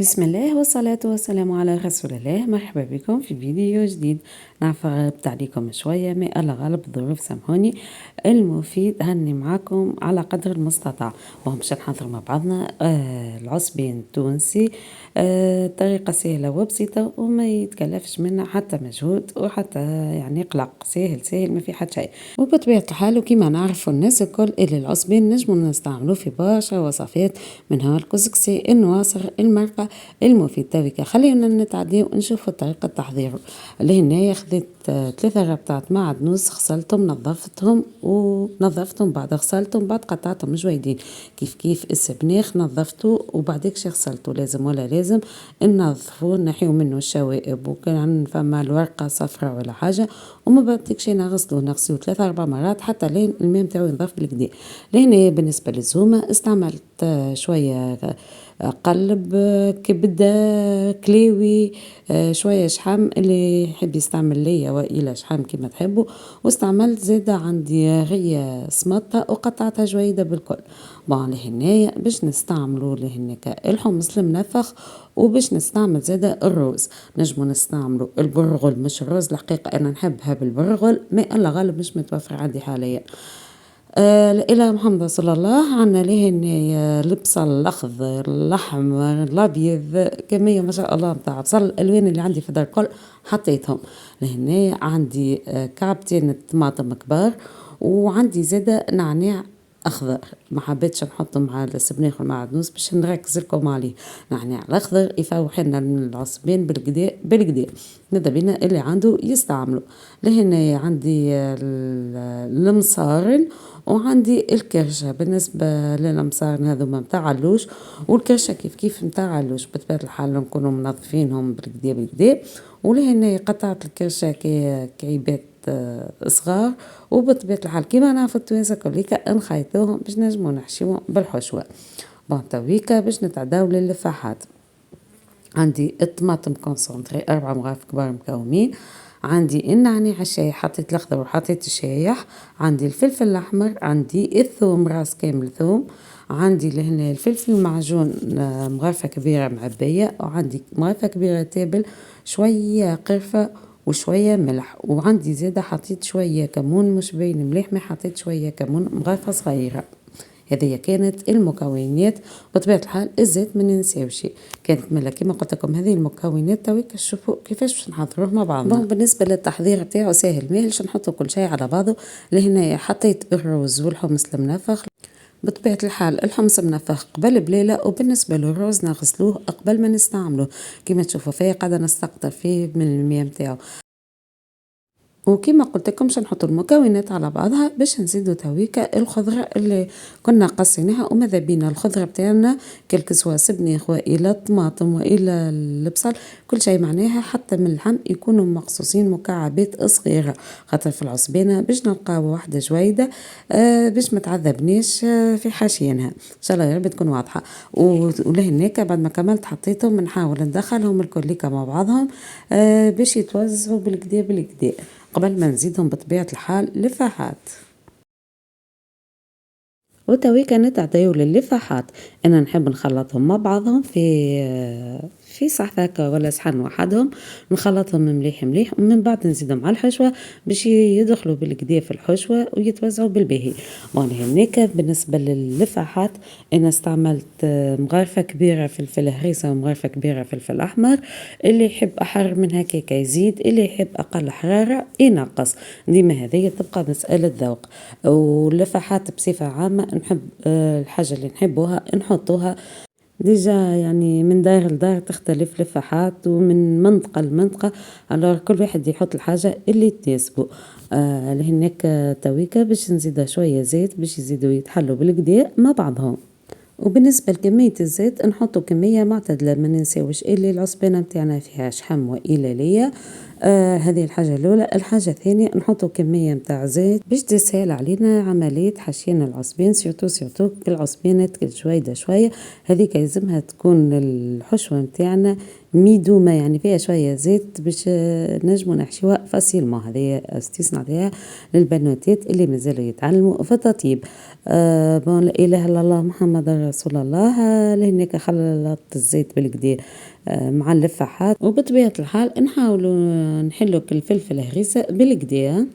بسم الله والصلاة والسلام على رسول الله. مرحبا بكم في فيديو جديد. نعرف غلبت عليكم شوية، ما ألا غلب الظروف، سامحوني. المفيد هني معاكم على قدر المستطاع. باش نحضر مع بعضنا العصبين التونسي، طريقة سهلة وبسيطة وما يتكلفش منها حتى مجهود وحتى يعني قلق. سهل سهل، ما في حد شيء. وبطبيعة الحال وكما نعرفوا الناس الكل اللي العصبين نجموا نستعملوه في برشا وصفات، منها الكسكسي، النواصر، المرقة. المفيد تويكا خلينا نتعديو ونشوفوا طريقة تحضيره. لهنا خذيت 3 ربطات معدنوس، غسلتهم نظفتهم بعد غسلتهم بعد قطعتهم جويدين كيف كيف. السبناخ نظفته وبعديك غسلته، لازم ولا لازم ننظفوه، نحيو منه الشوائب وكان فما الورقة صفراء ولا حاجة، وما بعديك نغسلوه 3-4 مرات حتى لين الماء نتاعو ينظف بالكدا. لهنا بالنسبة للزومة استعملت شوية قلب، كبدة، كلاوي، شوية شحم اللي يحب يستعمل ليا وإلى شحم كما تحبوا. واستعملت زادة عندي غية سمطة وقطعتها جويدة بالكل. لهنايا باش نستعملوا لهناك الحمص المنفخ، وباش نستعمل زادة الروز. نجمو نستعملوا البرغل، مش الروز الحقيقة أنا نحبها بالبرغل، ما إلا غالب مش متوفر عندي حاليا. الإله محمد صلى الله عنا لهن البصل الأخضر، الأحمر، الأبيض، كمية ما شاء الله متاع بصل. الألوان اللي عندي في دار الكل حطيتهم. لهنا عندي كعبتين طماطم كبار، وعندي زادة نعناع أخضر. ما حبيتش نحطه مع السبناخ والمعدنوس باش نركز لكم عليه. نعناع الأخضر يفوح لنا العصبين بالكدا بالكدا. ماذا بينا اللي عنده يستعمله. لهنا عندي المصارن وعندي الكرشة. بالنسبة للمصارن هذوما متاع علوش، والكرشة كيف كيف متاع علوش. بطبيعة الحال نكونوا منظفينهم بالكدا بالكدا. ولهنا قطعت الكرشة كعيبات صغار، وبطبيعة الحال كيما نعرفوا التوانسة كليكا نخيطوهم باش نجمو نحشيوهم بالحشوة. تويكا باش نتعداو للفاحات. عندي الطماطم كونسونتري 4 مغارف كبار مكومين. عندي النعناع الشايح، حطيت الاخضر وحطيت الشايح. عندي الفلفل الاحمر، عندي الثوم راس كامل ثوم. عندي لهنا الفلفل المعجون مغرفة كبيرة معبية، وعندي مغرفة كبيرة تابل، شوية قرفة وشوية ملح. وعندي زادة حطيت شوية كمون، مش باين مليح ما حطيت شوية كمون، مغرفة صغيرة. هذه كانت المكونات. بطبيعة الحال الزيت ما ننساوش. كانت ملا كما قلت لكم هذه المكونات. تويك شوفوا كيفاش باش نحضروه مع بعضنا. بالنسبة للتحضير تاعو ساهل، ماهلش نحطوا كل شيء على بعضه. لهنا حطيت الرز والحمص المنفخ. بطبيعة الحال الحمص منفخ قبل بليلة، وبالنسبة للرز نغسلوه قبل ما نستعمله. كما تشوفوا فيا قاعدة نستقطر فيه من المياه متاعو. وكما قلت لكم نحط المكونات على بعضها باش نزيدوا تويكا الخضره اللي كنا قصيناها. وماذا بينا الخضره بتاعنا كالكسوا سبناخ والى الطماطم والى البصل، كل شيء معناها حتى من اللحم يكونوا مقصوصين مكعبات صغيره، خاطر في العصبانه باش نلقاو واحده جويده باش ما تعذبنيش في حاشينها. ان شاء الله يا رب تكون واضحه. ولهناك بعد ما كملت حطيتهم نحاول ندخلهم الكل مع بعضهم باش يتوزعوا بالكدا بالكدا قبل ما نزيدهم بطبيعة الحال لفاحات. وتويكا نتعطيو للفاحات. انا نحب نخلطهم مع بعضهم في صحفة ولا صحن وحدهم، نخلطهم مليح مليح، ومن بعد نزيدهم على الحشوة باش يدخلوا بالكدا في الحشوة ويتوزعوا بالباهي. هناك بالنسبة للفاحات انا استعملت مغرفة كبيرة فلفل هريسة ومغرفة كبيرة فلفل احمر. اللي يحب احر من هكاك يزيد، اللي يحب اقل حرارة ينقص. ديما هذه تبقى مسألة ذوق. واللفاحات بصفة عامة نحب الحاجة اللي نحبوها نحطوها. ديجا يعني من دار لدار تختلف لفاحات، ومن منطقة لمنطقة، على كل واحد يحط الحاجة اللي تناسبه. لهناك تويكا باش نزيدها شوية زيت باش يزيدوا يتحلوا بالكدا مع بعضهم. وبالنسبة لكمية الزيت نحطو كمية معتدلة، ما ننساوش اللي العصبانة متاعنا فيها شحم وإلى ليا. هذه الحاجة الأولى. الحاجة الثانية نحطو كمية متاع زيت باش تسهل علينا عملية حشينا العصبين، سيرتو العصبانة تكل شوية شوية. هذيك يلزمها تكون الحشوة متاعنا ميدومة يعني فيها شوية زيت باش نجمو نحشيوها فاسيلمون. هذه استيس نعطيها للبنوتات اللي مازالوا يتعلموا في التطيب. بون لا اله الا الله محمد رسول الله. لهناك خلطت الزيت بالكدا مع اللفاحات، وبطبيعة الحال نحاولوا نحلو الفلفل هريسة بالكدا.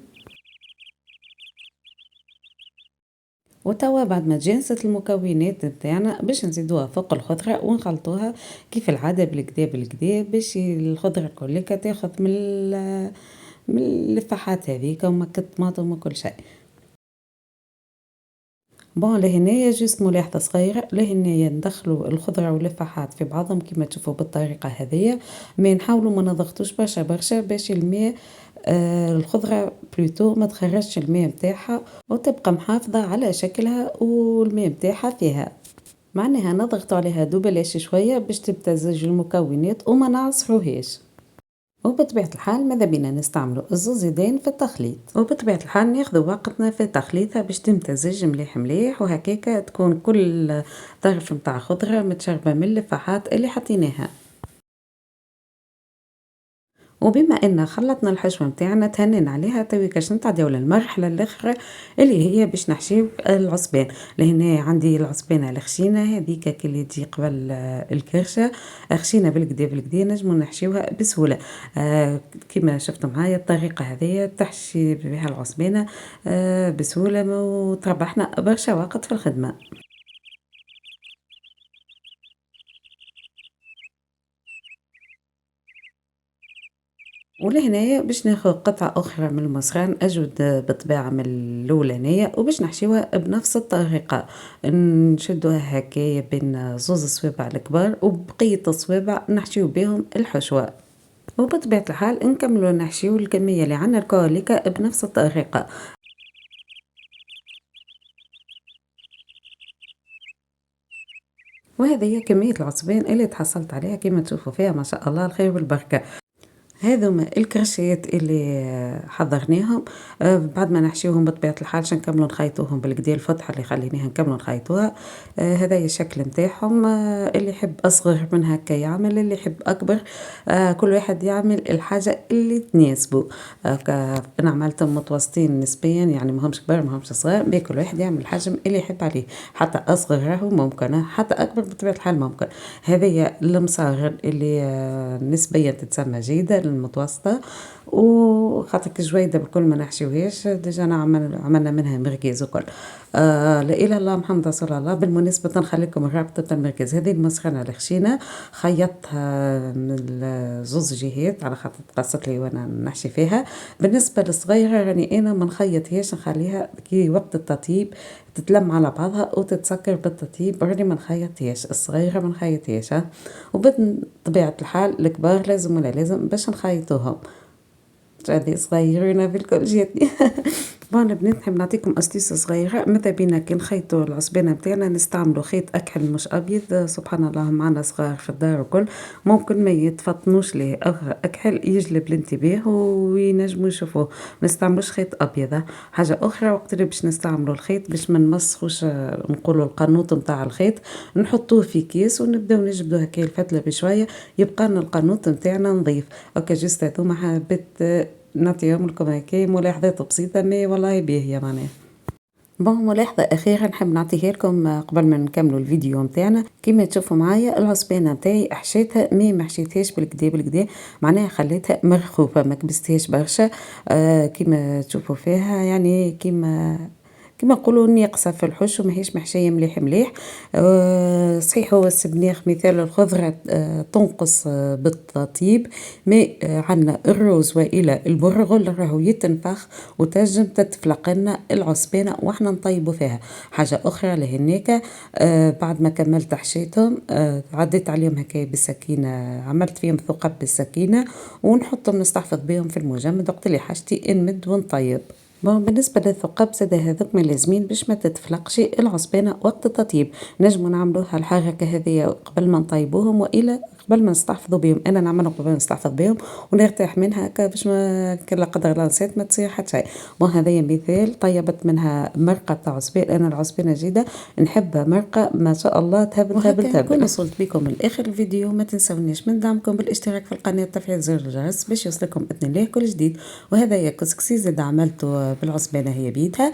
وتوا بعد ما جهزت المكونات نتاعنا باش نزيدوها فوق الخضرة ونخلطوها كيف العادة بالكدا بالكدا باش الخضرة كلها تاخذ من اللفاحات هذيك ومكة الطماطم وكل شيء. بون لهنايا جست ملاحظة صغيرة، لهنايا ندخلوا الخضرة واللفاحات في بعضهم كما تشوفوا بالطريقة هذية، ما نحاولوا ما نضغطوش برشا برشا باش الماء الخضرة بلوتو ما تخرجش الماء متاعها وتبقى محافظة على شكلها والماء متاعها فيها. معناها نضغطوا عليها دوبلاش شوية باش تمتزج المكونات وما نعصروهاش. وبطبيعة الحال ماذا بينا نستعملوا الزوزيدين في التخليط، وبطبيعة الحال ناخذوا وقتنا في تخليطها باش تمتزج مليح مليح، وهكاكا تكون كل طرف متاع خضرة متشربة من اللفاحات اللي حطيناها. وبما ان خلطنا الحشوة متاعنا تهنن عليها تويكاش نتعداو للمرحلة الاخرى اللي هي باش نحشيو العصبان. لهنا عندي العصبانة الخشينة هذيك اللي تجي قبل الكرشة، خشينة بالكدا بالكدا نجمو نحشيوها بسهولة. كما شفتوا معايا الطريقة هذه تحشي بها العصبانة بسهولة وتربحنا برشا وقت في الخدمة. ولهنايا باش ناخذ قطعة أخرى من المصران أجود بالطبيعة من الأولانية وباش نحشيوها بنفس الطريقة، نشدوها هكايا بين زوز الصوابع الكبار وبقية الصوابع نحشيو بهم الحشوة. وبطبيعة الحال نكملو نحشيو الكمية اللي عنا الكوليكا بنفس الطريقة. وهذه هي كمية العصبان اللي تحصلت عليها كما تشوفوا فيها ما شاء الله الخير والبركة. هذوما الكرشيات اللي حضرناهم. بعد ما نحشيوهم بطبيعة الحال نكملوا نخيطوهم بالكدا الفتحة اللي خليناها نكملوا نخيطوها. هذا الشكل نتاعهم. اللي يحب أصغر من هكا يعمل، اللي يحب أكبر كل واحد يعمل الحاجة اللي تناسبه. أنا عملتهم متوسطين نسبيا، يعني مهمش كبار مهمش صغار، كل واحد يعمل الحجم اللي يحب عليه، حتى أصغر راهو ممكن حتى أكبر بطبيعة الحال ممكن. هذه المصاغر اللي نسبيا تتسمى جيدة المتوسطة، وخاطر جويدة بالكل ما نحشيوهاش ديجا عملنا منها مركز وكل. لا إله إلا الله محمد رسول الله. بالمناسبة نخليكم رابطة المركز، هذه المسخنة الخشينة خيطتها من زوز جهات على خاطر تقصت لي وانا نحشي فيها. بالنسبة للصغيرة راني انا ما نخيطهاش، نخليها كي وقت التطيب تتلم على بعضها وتتسكر بالتطيب، راني ما نخيطهاش الصغيرة ما نخيطهاش. وبطبيعة الحال الكبار لازم ولا لازم باش نخيطوهم. هذه صغيرين بالكل جاتني. بون البنات نحب نعطيكم أستيسة صغيرة. ماذا بينا كي نخيطوا العصبانة متاعنا نستعملوا خيط أكحل مش أبيض، سبحان الله معنا صغار في الدار وكل ممكن ما يتفطنوش ليه أكحل يجلب الانتباه وينجموا يشوفوه. ما نستعملوش خيط أبيض. حاجة أخرى وقت اللي باش نستعملوا الخيط باش ما نمسخوش نقولوا القنوط متاع الخيط، نحطوه في كيس ونبداو نجبدوه هكا الفتلة بشوية يبقى لنا القنوط متاعنا نظيف. اوكي جست هذوما حبيت نعطيهم لكم هكا ملاحظات بسيطة ما والله باهية معناها. بون ملاحظة أخيرة نحب نعطيها لكم قبل ما نكملوا الفيديو متاعنا. كما تشوفوا معايا العصبانة متاعي حشيتها ما حشيتهاش بالكدا بالكدا، معناها خليتها مرخوفة ما كبستهاش برشا. كما تشوفوا فيها يعني كما نقولوا ناقصه في الحش وماهيش محشيه مليح مليح. صحيح هو السبناخ مثال الخضره تنقص بالتطيب، ما عندنا الروز والى البرغل راهو يتنفخ وتنجم تتفلق لنا العصبانه واحنا نطيبوا فيها. حاجه اخرى لهناك بعد ما كملت حشيتهم عديت عليهم هكا بالسكينه، عملت فيهم ثقب بالسكينه ونحطهم نستحفظ بهم في المجمد وقت اللي حاجتي نمد ونطيب. بون بالنسبة للثقاب زادا هذوك ما لازمين باش ما تتفلقش العصبانة وقت التطييب، نجمو نعملوها الحركة هذيا قبل ما نطيبوهم وإلا قبل ما نستحفظوا بهم، أنا نعملهم قبل ما نستحفظ بهم ونرتاح منها هكا باش ما كان لا قدر الله نسيت ما تصير حتى شيء. بون هذايا مثال طيبت منها مرقة تاع عصبان، أنا العصبانة جيدة نحبها مرقة ما شاء الله تهبل تهبل تهبل. نكون وصلت بكم لآخر الفيديو، ما تنسونيش من دعمكم بالاشتراك في القناة وتفعيل زر الجرس باش يوصلكم بإذن الله كل جديد. وهذايا كسكسي زاد عملته بالعصبانة هي بيدها.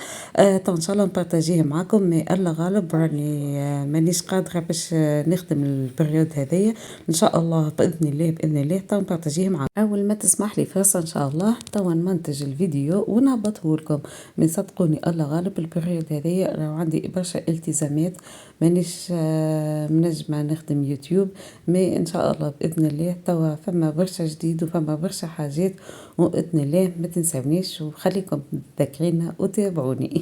تو ان شاء الله نبارطاجيه معكم، مي الله غالب راني مانيش قادرة باش نخدم البريود هذيا، ان شاء الله باذن الله باذن الله تو نبارطاجيه معكم. اول ما تسمح لي فرصة ان شاء الله تو نمنتج الفيديو ونهبطه لكم، من صدقوني الله غالب البريود هذيا راه عندي برشا التزامات مانيش منجمة نخدم يوتيوب، مي ان شاء الله باذن الله توا فما برشا جديد وفما برشا حاجات، وباذن الله ما تنسونيش وخليكم ذاكرين وتابعوني.